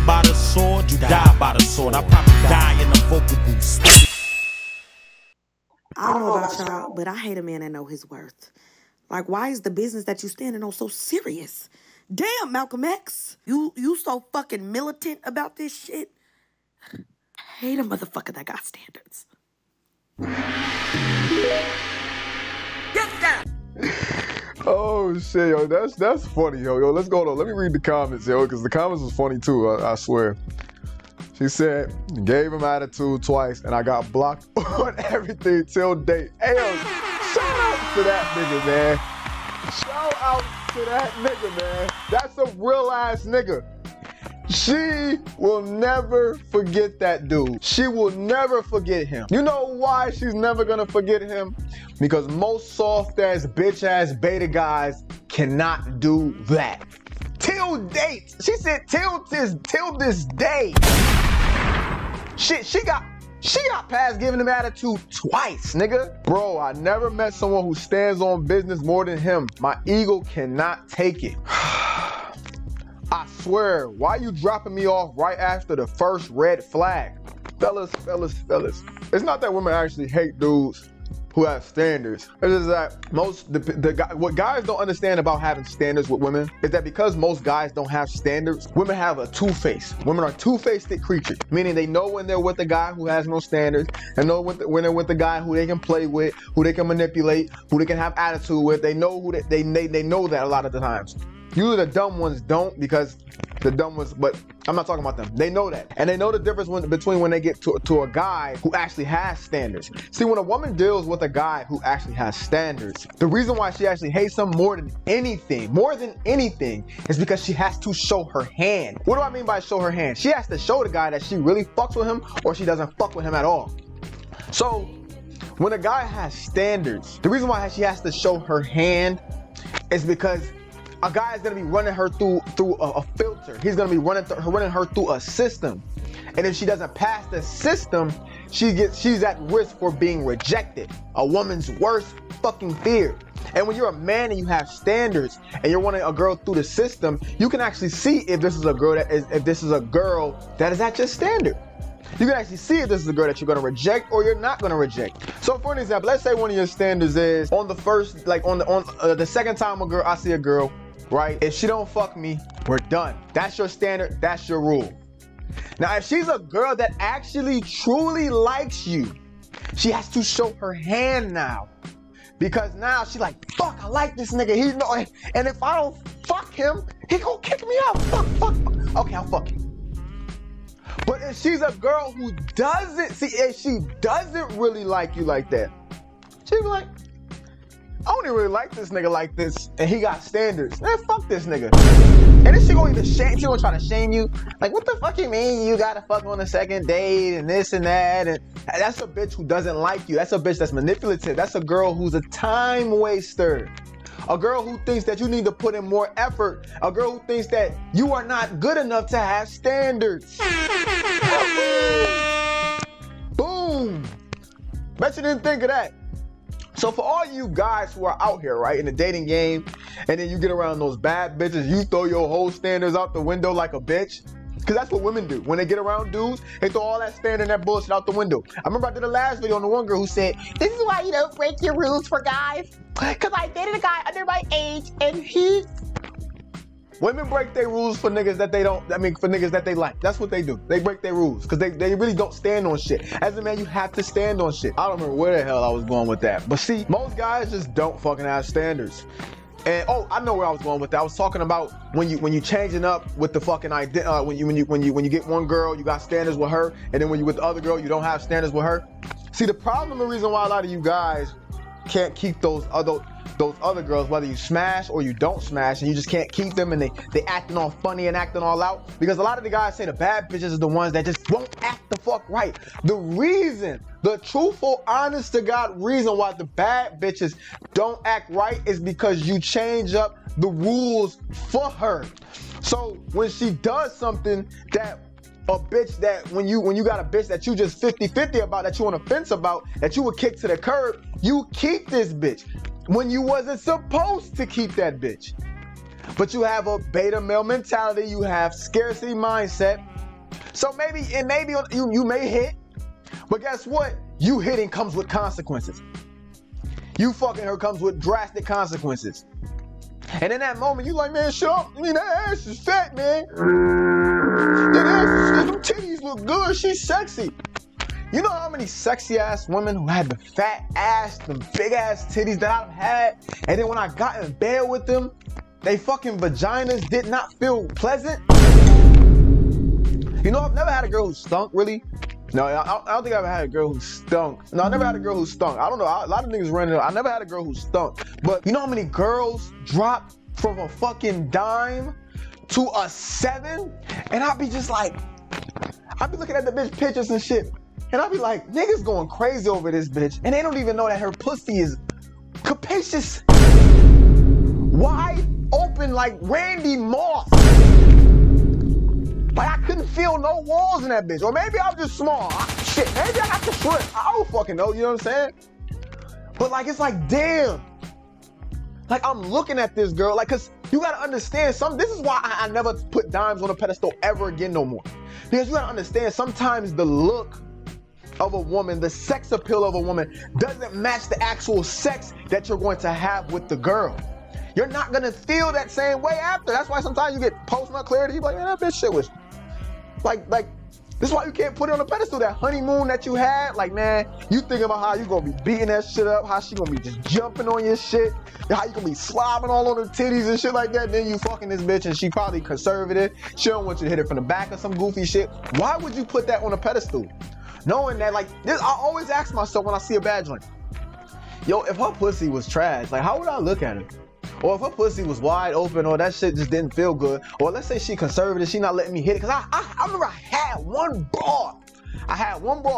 live by the sword, you die by the sword. I probably die in the vocal booth. I don't know about y'all, but I hate a man that know his worth. Like, why is the business that you standing on so serious? Damn, Malcolm X. You so fucking militant about this shit. I hate a motherfucker that got standards. Get that! Oh shit, yo, that's funny, yo. Let's go on. Let me read the comments, yo, because the comments was funny too, I swear. She said, gave him attitude twice, and I got blocked on everything till date. Hey, yo, shout out to that nigga, man. Shout out to that nigga, man. That's a real ass nigga. She will never forget that dude. She will never forget him. You know why she's never gonna forget him? Because most soft ass, bitch ass beta guys cannot do that. Till date. She said till this day. Shit, she got past giving him attitude twice, nigga. Bro, I never met someone who stands on business more than him. My ego cannot take it. I swear, why you dropping me off right after the first red flag? Fellas. It's not that women actually hate dudes who have standards. It's just that what guys don't understand about having standards with women is that because most guys don't have standards, women have a two-face. Women are two-faced creatures, meaning they know when they're with a guy who has no standards, and know when they're with a guy who they can play with, who they can manipulate, who they can have attitude with. They know who they know that a lot of the times. Usually the dumb ones don't, because the dumb ones, but I'm not talking about them. They know that. And they know the difference between when they get to a guy who actually has standards. See, when a woman deals with a guy who actually has standards, the reason why she actually hates him more than anything, is because she has to show her hand. What do I mean by show her hand? She has to show the guy that she really fucks with him, or she doesn't fuck with him at all. So, when a guy has standards, the reason why she has to show her hand is because a guy is gonna be running her through a filter. He's gonna be running her through a system, and if she doesn't pass the system, she's at risk for being rejected. A woman's worst fucking fear. And when you're a man and you have standards, and you're running a girl through the system, you can actually see if this is a girl that is at your standard. You can actually see if this is a girl that you're gonna reject or you're not gonna reject. So for an example, let's say one of your standards is on the first, like on the second time I see a girl, right? If she don't fuck me, we're done. That's your standard, that's your rule. Now, if she's a girl that actually truly likes you, she has to show her hand now. Because now she's like, fuck, I like this nigga. He's no, and if I don't fuck him, he gonna kick me out. Fuck. Okay, I'll fuck him. But if she's a girl who if she doesn't really like you like that, she'll be like, I don't even really like this nigga like this, and he got standards. Man, fuck this nigga. And then she gonna try to shame you. Like, what the fuck you mean you gotta fuck on the second date and this and that? And that's a bitch who doesn't like you. That's a bitch that's manipulative. That's a girl who's a time waster. A girl who thinks that you need to put in more effort. A girl who thinks that you are not good enough to have standards. Boom. Bet you didn't think of that. So for all you guys who are out here, right, in the dating game, and then you get around those bad bitches, you throw your whole standards out the window like a bitch. Because that's what women do. When they get around dudes, they throw all that standard and that bullshit out the window. I remember I did a last video on the one girl who said, this is why you don't break your rules for guys. Because I dated a guy under my age, and women break their rules for niggas that they don't, for niggas that they like. That's what they do. They break their rules because they really don't stand on shit. As a man, you have to stand on shit. I don't remember where the hell I was going with that. But see, most guys just don't fucking have standards. And oh, I know where I was going with that. I was talking about when you changing up with the fucking idea. When you get one girl, you got standards with her, and then when you with the other girl, you don't have standards with her. See, the problem, the reason why a lot of you guys can't keep those other girls, whether you smash or you don't smash, and you just can't keep them, and they acting all funny and acting all out, because a lot of the guys say the bad bitches are the ones that just won't act the fuck right. The truthful, honest to God reason why the bad bitches don't act right is because you change up the rules for her. So when she does something that a bitch that when you got a bitch that you just 50-50 about, that you on a fence about, that you would kick to the curb, you keep this bitch when you wasn't supposed to keep that bitch. But you have a beta male mentality, you have scarcity mindset, So maybe you may hit, but guess what? You hitting comes with consequences. You fucking her comes with drastic consequences. And in that moment, you like, man, shut up. I mean, that ass is fat, man. That ass is, them titties look good. She's sexy. You know how many sexy ass women who had the fat ass, the big ass titties that I've had, and then when I got in bed with them, they fucking vaginas did not feel pleasant? You know, I've never had a girl who stunk, really. No, I don't think I've ever had a girl who stunk. No, I never had a girl who stunk. I don't know. A lot of niggas running. I never had a girl who stunk. But you know how many girls drop from a fucking dime to a 7? And I'd be just like, I'd be looking at the bitch pictures and shit. And I'd be like, niggas going crazy over this bitch. And they don't even know that her pussy is capacious. Wide open like Randy Moss. Like I couldn't feel no walls in that bitch. Or maybe I'm just small. Shit, maybe I got to shrimp. I don't fucking know, you know what I'm saying? But like, it's like, damn. Like I'm looking at this girl, like, cause you gotta understand this is why I never put dimes on a pedestal ever again no more. Because you gotta understand, sometimes the look of a woman, the sex appeal of a woman doesn't match the actual sex that you're going to have with the girl. You're not gonna feel that same way after. That's why sometimes you get post-nut clarity. You're like, man, that bitch shit was like, this is why you can't put it on a pedestal. That honeymoon that you had, like, man, you thinking about how you gonna be beating that shit up, how she gonna be just jumping on your shit, how you gonna be slobbing all on her titties and shit like that. Then you fucking this bitch and she probably conservative. She don't want you to hit it from the back or some goofy shit. Why would you put that on a pedestal? Knowing that, like, this, I always ask myself when I see a bad joint, yo, if her pussy was trash, like, how would I look at her? Or if her pussy was wide open, or that shit just didn't feel good, or let's say she conservative, she not letting me hit it, cause I remember I had one bra.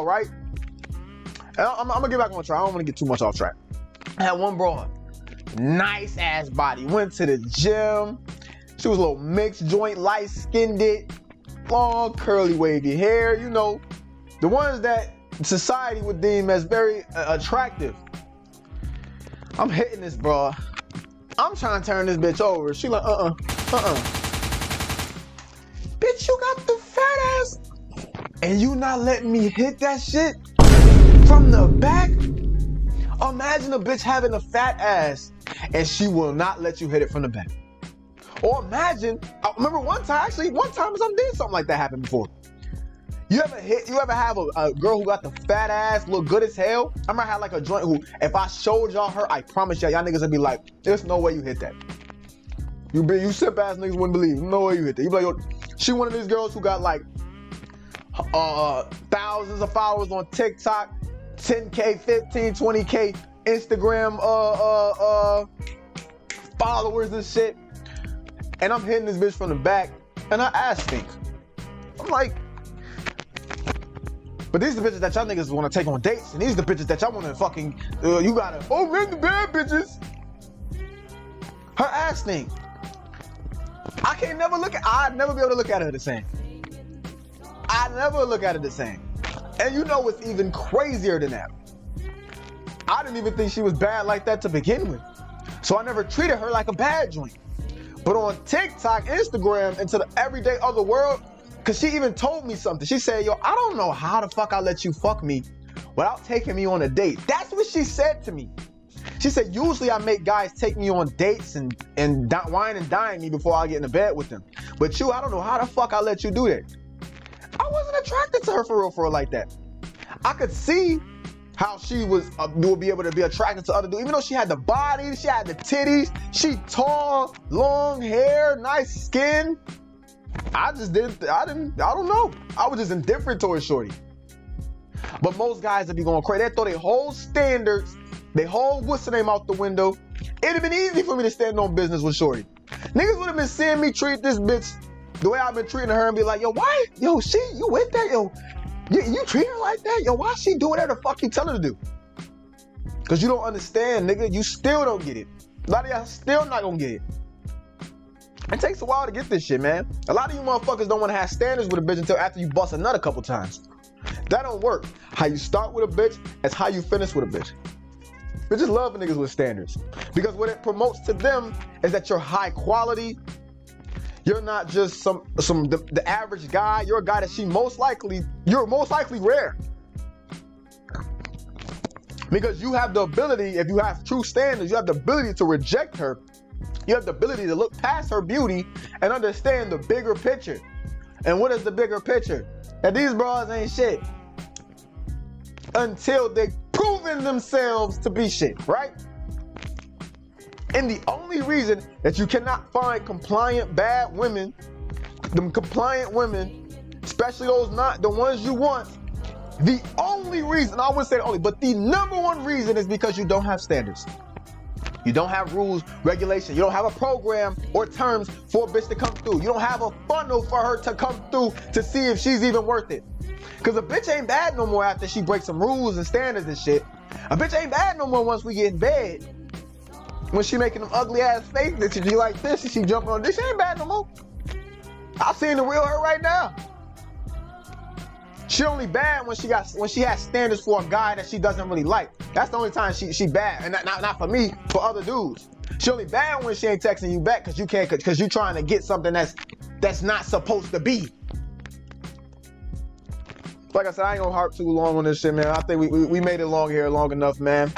Right? And I'm gonna get back on track. I don't wanna get too much off track. I had one bra. Nice ass body. Went to the gym. She was a little mixed joint, light skinned it, long curly wavy hair, you know, the ones that society would deem as very attractive. I'm hitting this bra. I'm trying to turn this bitch over. She like, Bitch, you got the fat ass. And you not letting me hit that shit from the back? Imagine a bitch having a fat ass and she will not let you hit it from the back. Or imagine, I remember one time I did something like that happen before. You ever have a girl who got the fat ass, look good as hell? I remember I had like a joint who, if I showed y'all her, I promise y'all niggas would be like, there's no way you hit that. You simp ass niggas wouldn't believe. No way you hit that. You be like, yo, she one of these girls who got like thousands of followers on TikTok, 10K, 15, 20K Instagram followers and shit. And I'm hitting this bitch from the back and her ass stinks. I'm like, but these are the bitches that y'all niggas want to take on dates, and these are the bitches that y'all want to fucking, you gotta, oh man, the bad bitches. Her ass stink. I'd never be able to look at her the same. I'd never look at her the same. And you know what's even crazier than that? I didn't even think she was bad like that to begin with. So I never treated her like a bad joint. But on TikTok, Instagram, and to the everyday other world, cause she even told me something. She said, yo, I don't know how the fuck I let you fuck me without taking me on a date. That's what she said to me. She said, usually I make guys take me on dates and wine and dine me before I get into bed with them. But you, I don't know how the fuck I let you do that. I wasn't attracted to her for real like that. I could see how she would be able to be attracted to other dudes. Even though she had the body, she had the titties, she tall, long hair, nice skin. I don't know. I was just indifferent towards shorty. But most guys would be going crazy. They throw their whole standards, their whole what's the name out the window. It'd have been easy for me to stand on business with shorty. Niggas would have been seeing me treat this bitch the way I've been treating her and be like, yo, why? Yo, you with that? Yo, you treat her like that? Yo, why she doing whatever the fuck you tell her to do? Because you don't understand, nigga. You still don't get it. A lot of y'all still not gonna get it. It takes a while to get this shit, man. A lot of you motherfuckers don't want to have standards with a bitch until after you bust a nut a couple times. That don't work. How you start with a bitch is how you finish with a bitch. Bitches love niggas with standards. Because what it promotes to them is that you're high quality, You're not just the average guy. You're a guy that you're most likely rare. Because you have the ability, if you have true standards, you have the ability to reject her. You have the ability to look past her beauty and understand the bigger picture. And what is the bigger picture? That these bras ain't shit until they've proven themselves to be shit, right? And the only reason that you cannot find compliant bad women, them compliant women, especially those not the ones you want, the only reason, I wouldn't say the only, but the number one reason is because you don't have standards. You don't have rules, regulation. You don't have a program or terms for a bitch to come through. You don't have a funnel for her to come through to see if she's even worth it. Because a bitch ain't bad no more after she breaks some rules and standards and shit. A bitch ain't bad no more once we get in bed. When she making them ugly ass faces, she like this and she jumping on this, she ain't bad no more. I'm seeing the real her right now. She only bad when she has standards for a guy that she doesn't really like. That's the only time she bad, and not for me, for other dudes. She only bad when she ain't texting you back because you trying to get something that's not supposed to be. Like I said, I ain't gonna harp too long on this shit, man. I think we made it long enough, man.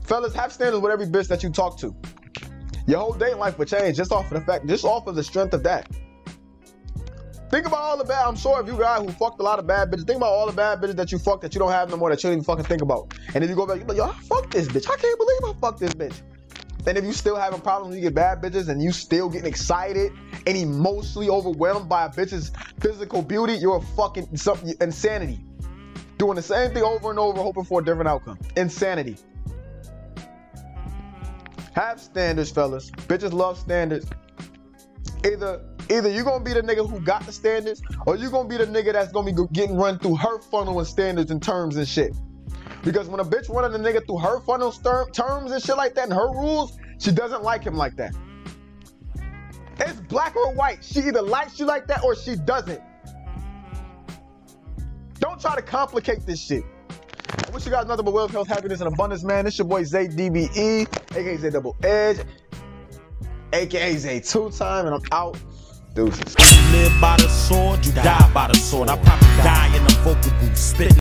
Fellas, have standards with every bitch that you talk to. Your whole dating life would change just off of the strength of that. Think about all the bad, I'm sure if you guys who fucked a lot of bad bitches, think about all the bad bitches that you fucked that you don't have no more that you don't even fucking think about. And if you go back, you're like, yo, I fucked this bitch. I can't believe I fucked this bitch. And if you still having problems when you get bad bitches and you still getting excited and emotionally overwhelmed by a bitch's physical beauty, you're a fucking insanity. Doing the same thing over and over, hoping for a different outcome. Insanity. Have standards, fellas. Bitches love standards. Either you're gonna be the nigga who got the standards, or you're gonna be the nigga that's gonna be getting run through her funnel and standards and terms and shit. Because when a bitch running the nigga through her funnel terms and shit like that and her rules, she doesn't like him like that. It's black or white. She either likes you like that or she doesn't. Don't try to complicate this shit. I wish you guys nothing but wealth, health, happiness, and abundance, man. This your boy zaybmw, aka Zay Double Edge, aka Zay Two Time, and I'm out. Deuces. You live by the sword, you die by the sword. I probably die in the vocal booth, spitting.